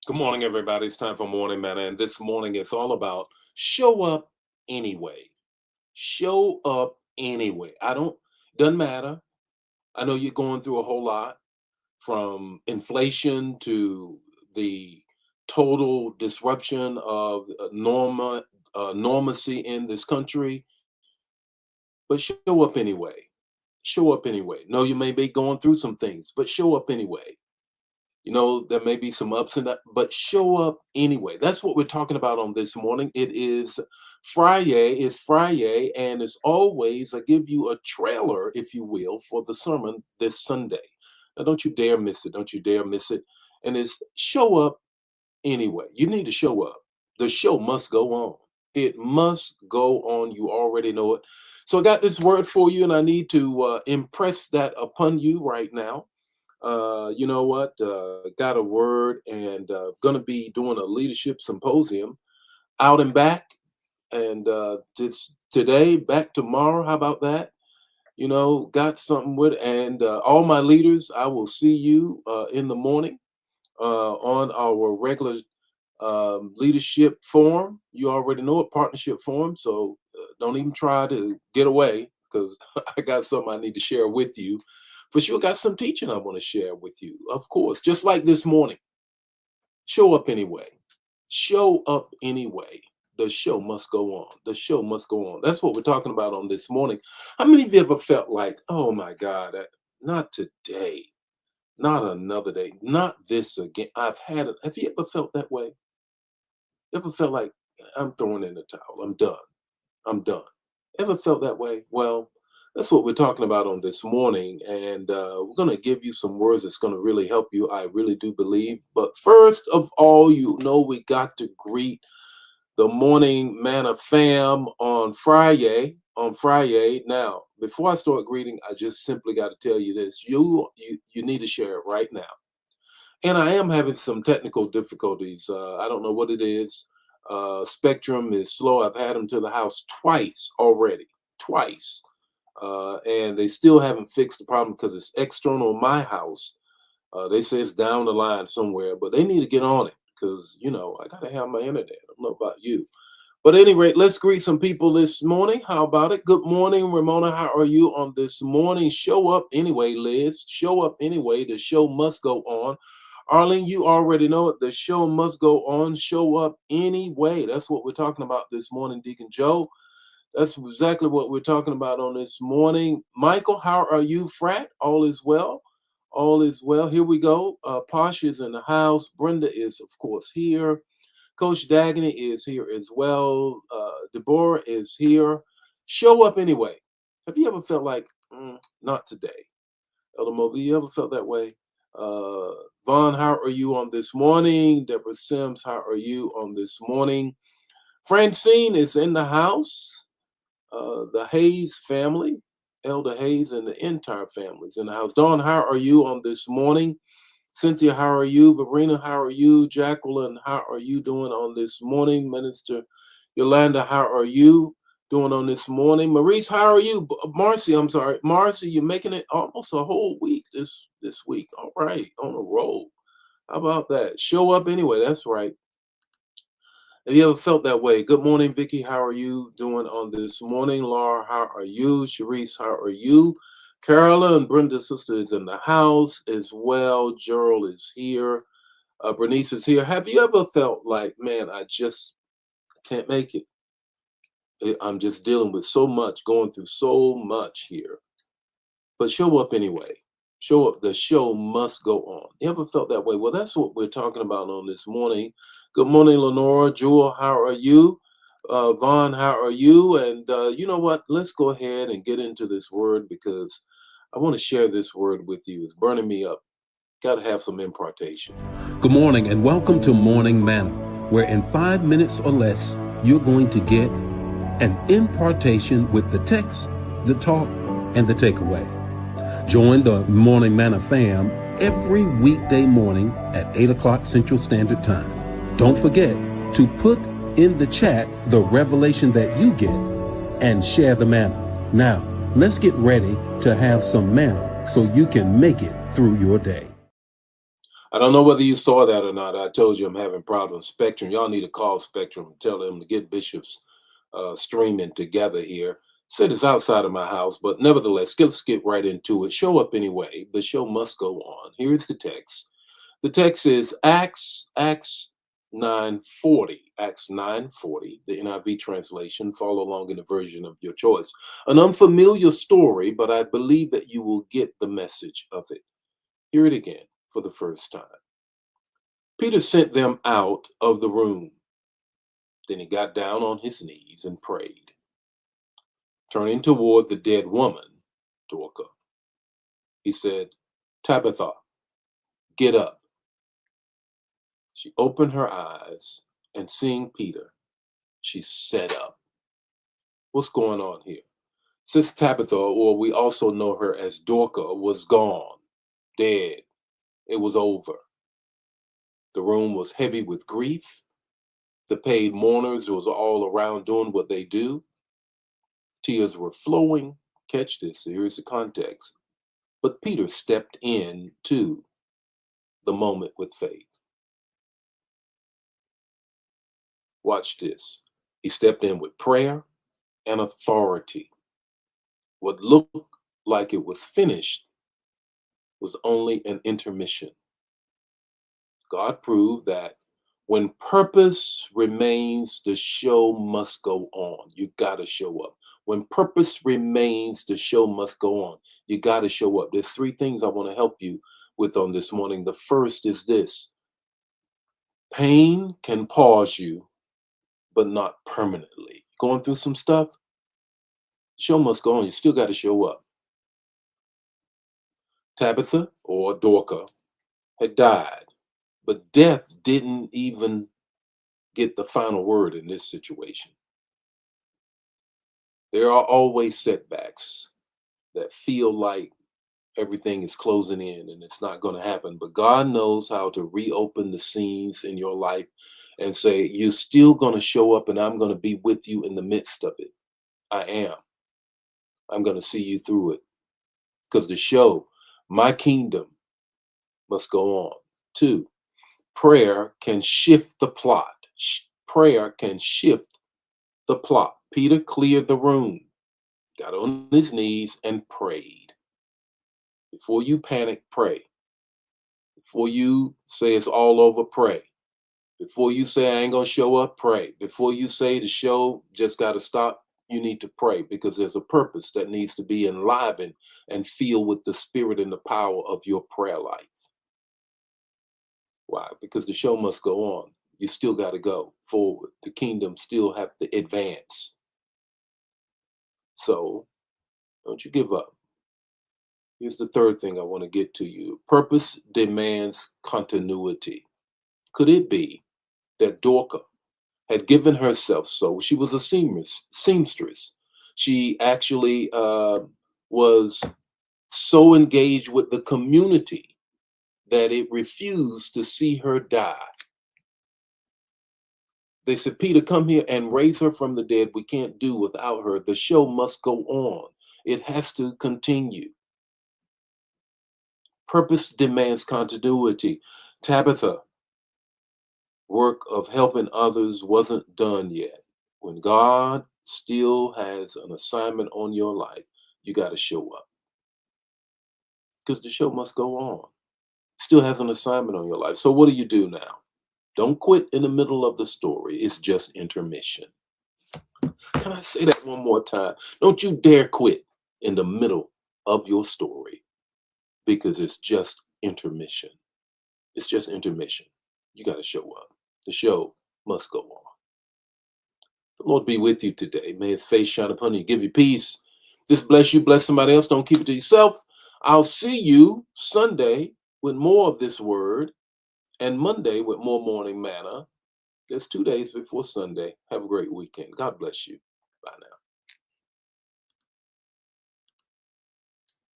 Good morning, everybody. It's time for Morning Manna, and this morning it's all about show up anyway. Show up anyway. Doesn't matter. I know you're going through a whole lot from inflation to the total disruption of normacy in this country, but show up anyway. Show up anyway. No, you may be going through some things, but show up anyway. There may be some ups and downs, but show up anyway. That's what we're talking about on this morning. It is Friday. It's Friday, and as always, I give you a trailer, if you will, for the sermon this Sunday. Now, don't you dare miss it. Don't you dare miss it. And it's show up anyway. You need to show up. The show must go on. It must go on. You already know it. So I got this word for you, and I need to impress that upon you right now. You know what? Got a word and going to be doing a leadership symposium out and back. And today, back tomorrow. How about that? Got something with, and all my leaders, I will see you in the morning on our regular leadership forum. You already know it, partnership forum. So don't even try to get away because I got something I need to share with you. For sure, got some teaching I want to share with you. Of course, just like this morning, show up anyway. Show up anyway. The show must go on. The show must go on. That's what we're talking about on this morning. How many of you ever felt like, oh my God, not today, not another day, not this again? I've had it. Have you ever felt that way? Ever felt like I'm throwing in the towel? I'm done. I'm done. Ever felt that way? Well, that's what we're talking about on this morning. And we're going to give you some words that's going to really help you. I really do believe. But first of all, we got to greet the Morning Manna fam on Friday. Now, before I start greeting, I just simply got to tell you this. You need to share it right now. And I am having some technical difficulties. I don't know what it is. Spectrum is slow. I've had them to the house twice already. Twice. And they still haven't fixed the problem because it's external in my house. They say it's down the line somewhere, but they need to get on it because, I got to have my internet. I don't know about you. But at any rate, let's greet some people this morning. How about it? Good morning, Ramona. How are you on this morning? Show up anyway, Liz. Show up anyway. The show must go on. Arlene, you already know it. The show must go on. Show up anyway. That's what we're talking about this morning, Deacon Joe. That's exactly what we're talking about on this morning. Michael, how are you, Frat? All is well. All is well. Here we go. Posh is in the house. Brenda is, of course, here. Coach Dagny is here as well. Deborah is here. Show up anyway. Have you ever felt like, not today? Elder Mobley, you ever felt that way? Vaughn, how are you on this morning? Deborah Sims, how are you on this morning? Francine is in the house. The Hayes family, Elder Hayes and the entire family is in the house. Dawn, how are you on this morning? Cynthia, how are you? Verena, how are you? Jacqueline, how are you doing on this morning? Minister Yolanda, how are you doing on this morning? Maurice, how are you? Marcy, I'm sorry. Marcy, you're making it almost a whole week this week. All right, on a roll. How about that? Show up anyway. That's right. Have you ever felt that way? Good morning, Vicky. How are you doing on this morning? Laura, how are you? Sharice, how are you? Carolyn, Brenda's sister is in the house as well. Gerald is here. Bernice is here. Have you ever felt like, man, I just can't make it? I'm just dealing with so much, going through so much here. But show up anyway. Show up. The show must go on. You ever felt that way? Well, that's what we're talking about on this morning. Good morning, Lenora. Jewel, how are you? Vaughn, how are you? And you know what? Let's go ahead and get into this word because I want to share this word with you. It's burning me up. Got to have some impartation. Good morning and welcome to Morning Manna, where in 5 minutes or less, you're going to get an impartation with the text, the talk, and the takeaway. Join the Morning Manna fam every weekday morning at 8 o'clock Central Standard Time. Don't forget to put in the chat the revelation that you get and share the manna. Now, let's get ready to have some manna so you can make it through your day. I don't know whether you saw that or not. I told you I'm having problems. Spectrum, y'all need to call Spectrum and tell them to get Bishop's streaming together here. Said it's outside of my house, but nevertheless, let's get right into it. Show up anyway. The show must go on. Here is the text. The text is Acts 9:40. Acts 9:40, the NIV translation. Follow along in the version of your choice. An unfamiliar story, but I believe that you will get the message of it. Hear it again for the first time. Peter sent them out of the room. Then he got down on his knees and prayed. Turning toward the dead woman, Dorcas, he said, Tabitha, get up. She opened her eyes and seeing Peter, she sat up. What's going on here? Sis Tabitha, or we also know her as Dorcas, was gone, dead. It was over. The room was heavy with grief. The paid mourners was all around doing what they do. Tears were flowing. Catch this, here's the context. But Peter stepped in to the moment with faith. Watch this. He stepped in with prayer and authority. What looked like it was finished was only an intermission. God proved that when purpose remains, the show must go on. You got to show up. When purpose remains, the show must go on. You got to show up. There's three things I want to help you with on this morning. The first is this: pain can pause you, but not permanently. Going through some stuff, the show must go on. You still got to show up. Tabitha, or Dorcas, had died, but death didn't even get the final word in this situation. There are always setbacks that feel like everything is closing in and it's not going to happen. But God knows how to reopen the scenes in your life and say, you're still going to show up and I'm going to be with you in the midst of it. I am. I'm going to see you through it. Because the show, my kingdom, must go on. 2, prayer can shift the plot. Prayer can shift the plot. Peter cleared the room, got on his knees and prayed. Before you panic, pray. Before you say it's all over, pray. Before you say I ain't gonna show up, pray. Before you say the show just gotta stop, you need to pray, because there's a purpose that needs to be enlivened and filled with the spirit and the power of your prayer life. Why? Because the show must go on. You still gotta go forward. The kingdom still have to advance. So don't you give up. Here's the third thing I want to get to you. Purpose demands continuity. Could it be that Dorcas had given herself so? She was a seamstress. She actually was so engaged with the community that it refused to see her die. They said, Peter, come here and raise her from the dead. We can't do without her. The show must go on. It has to continue. Purpose demands continuity. Tabitha, work of helping others wasn't done yet. When God still has an assignment on your life, you got to show up, because the show must go on. Still has an assignment on your life. So what do you do now? Don't quit in the middle of the story. It's just intermission. Can I say that one more time? Don't you dare quit in the middle of your story, because it's just intermission. It's just intermission. You got to show up. The show must go on. The Lord be with you today. May his face shine upon you, give you peace. This bless you, bless somebody else. Don't keep it to yourself. I'll see you Sunday with more of this word, and Monday with more morning manna. There's 2 days before Sunday. Have a great weekend. God bless you. Bye now.